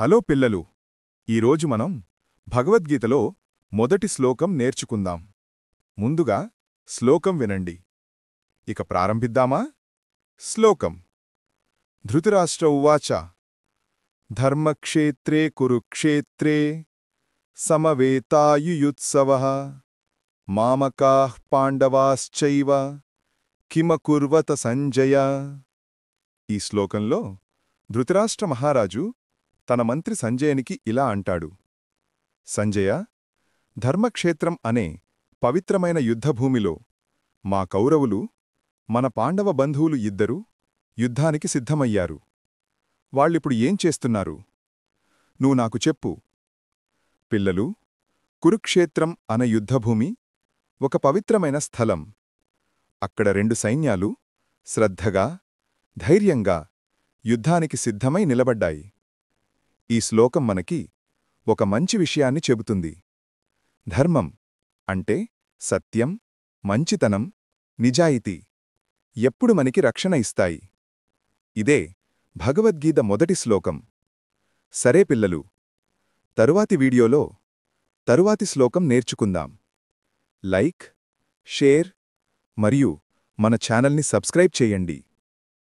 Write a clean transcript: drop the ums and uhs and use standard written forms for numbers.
Hello పిల్లలు, ఈరోజు మనం భగవద్గీతలో మొదటి శ్లోకం నేర్చుకుందాం. ముందుగా శ్లోకం వినండి. ఇక ప్రారంభిద్దామా? శ్లోకం. ధృతరాష్ట్ర ఉవాచ ధర్మక్షేత్రే కురుక్షేత్రే సమవేతాయుయుత్సవః మామకాః పాండవాశ్చైవ కిమకుర్వత సంజయ. ఈ శ్లోకంలో ధృతరాష్ట్ర మహారాజు తన మంత్రి సంజయునికి ఇలా అంటాడు: సంజయ, ధర్మక్షేత్రం అనే పవిత్రమైన యుద్ధభూమిలో మా కౌరవులు, మన పాండవ బంధువులు ఇద్దరూ యుద్ధానికి సిద్ధమయ్యారు. వాళ్ళిప్పుడు ఏం చేస్తున్నారు? నువ్వు నాకు చెప్పు. పిల్లలు, కురుక్షేత్రం అనే యుద్ధభూమి ఒక పవిత్రమైన స్థలం. అక్కడ రెండు సైన్యాలు శ్రద్ధగా, ధైర్యంగా యుద్ధానికి సిద్ధమై నిలబడ్డాయి. ఈ శ్లోకం మనకి ఒక మంచి విషయాన్ని చెబుతుంది. ధర్మం అంటే సత్యం, మంచితనం, నిజాయితీ ఎప్పుడు మనకి రక్షణ ఇస్తాయి. ఇదే భగవద్గీత మొదటి శ్లోకం. సరే పిల్లలు, తరువాతి వీడియోలో తరువాతి శ్లోకం నేర్చుకుందాం. లైక్, షేర్ మరియు మన ఛానల్ని సబ్స్క్రైబ్ చేయండి.